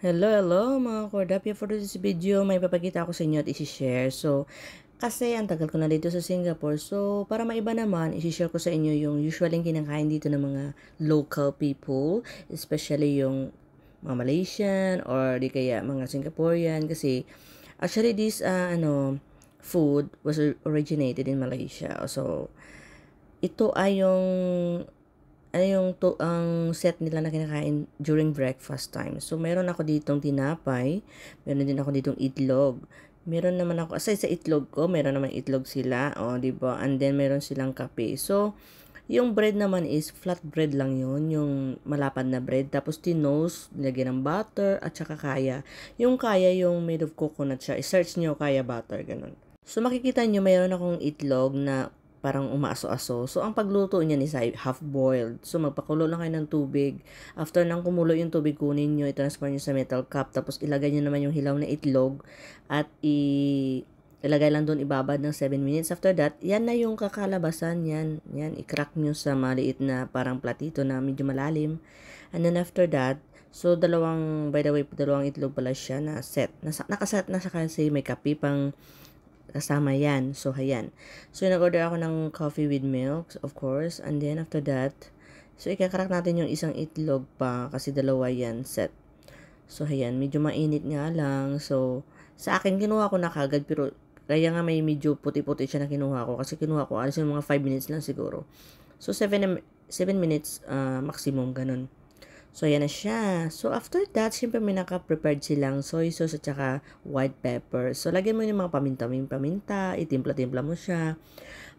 Hello mga Kordapia. For this video, may papakita ako sa inyo at isi-share. So, kasi ang tagal ko na dito sa Singapore. So, para maiba naman, isi-share ko sa inyo yung usually kinakain dito ng mga local people. Especially yung mga Malaysian or di kaya mga Singaporean. Kasi, actually this food was originated in Malaysia. So, ito ay ang set nila na kinakain during breakfast time. So, meron ako ditong tinapay, meron din ako ditong itlog. Meron naman ako, aside sa itlog ko, meron naman itlog sila, di ba? And then, meron silang kape. So, yung bread naman is flat bread lang yun, yung malapad na bread. Tapos, tinos, nilagyan ng butter, at saka kaya. Yung kaya, yung made of coconut siya. I-search nyo kaya butter, ganun. So, makikita nyo, mayroon akong itlog na parang umaaso-aso. So, ang pagluto niyan is half-boiled. So, magpakulo lang kayo ng tubig. After nang kumulo yung tubig, kunin nyo, i-transfer nyo sa metal cup. Tapos, ilagay nyo naman yung hilaw na itlog. At ilagay lang doon, ibabad ng 7 minutes. After that, yan na yung kakalabasan. Yan, i-crack nyo sa maliit na parang platito na medyo malalim. And then, after that, so, by the way, dalawang itlog pala siya na set. Nakaset na siya kasi may kape pang kasama yan. So, ayan. So, nag-order ako ng coffee with milk, of course. And then, after that, so, ikakarak natin yung isang itlog pa kasi dalawa yan set. So, ayan. Medyo mainit nga lang. So, sa akin, kinuha ko na kagad. Pero, kaya nga may medyo puti-puti siya na kinuha ko. Kasi kinuha ko, alas yung mga 5 minutes lang siguro. So, 7 minutes maximum, ganun. So, ayan na siya. So, after that, syempre may naka-prepared silang soy sauce at saka white pepper. So, lagyan mo yung mga paminta, itimpla-timpla mo siya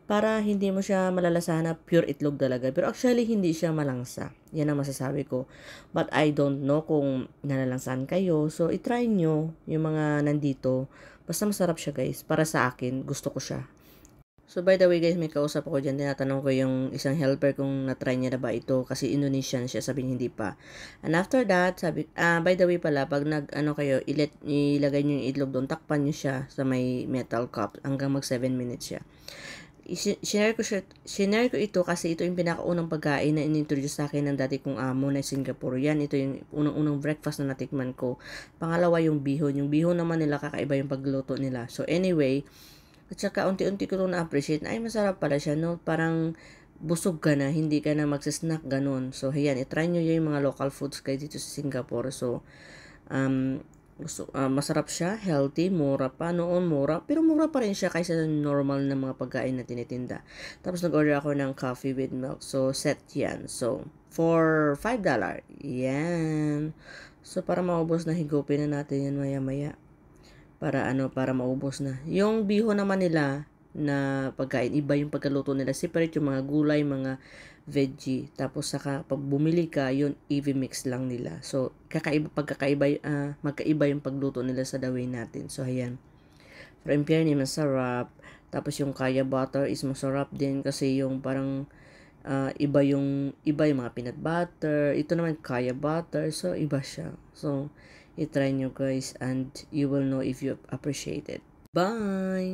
para hindi mo siya malalasahan na pure itlog talaga. Pero actually, hindi siya malangsa. Yan ang masasabi ko. But I don't know kung nalalansahan kayo. So, itry nyo yung mga nandito. Basta masarap siya, guys. Para sa akin, gusto ko siya. So, by the way guys, may kausap ako dyan. Tinatanong ko yung isang helper kung na-try niya na ba ito. Kasi Indonesian siya, sabi hindi pa. And after that, by the way pala, pag kayo, ilagay niyo yung itlog doon, takpan niyo siya sa may metal cup hanggang mag 7 minutes siya. Sinare ko ito kasi ito yung pinakaunang pagkain na inintroduce sa akin ng dati kong amo na Singaporean. Ito yung unang-unang breakfast na natikman ko. Pangalawa yung bihon. Yung bihon naman nila, kakaiba yung pagluto nila. So anyway, at saka unti-unti ko itong na-appreciate na ay masarap pala siya, no? Parang busog ka na, hindi ka na magsasnack, ganun. So, ayan, itry nyo yung mga local foods kayo dito sa Singapore. So, masarap siya, healthy, mura pa. Noon mura, pero mura pa rin siya kaysa normal na mga pagkain na tinitinda. Tapos, nag-order ako ng coffee with milk. So, set yan. So, for $5. Yan. So, para maubos na, higupin na natin yan maya-maya. Para maubos na. Yung bihon naman nila na pagkain, iba yung pagkaluto nila. Separate yung mga gulay, mga veggie. Tapos saka pag bumili ka, yun mix lang nila. So, magkaiba yung pagluto nila sa the way natin. So, ayan. For impyerni, masarap. Tapos yung kaya butter is masarap din kasi yung parang iba yung mga peanut butter. Ito naman kaya butter. So, iba siya. So, i-try nyo guys and you will know if you appreciate it. Bye!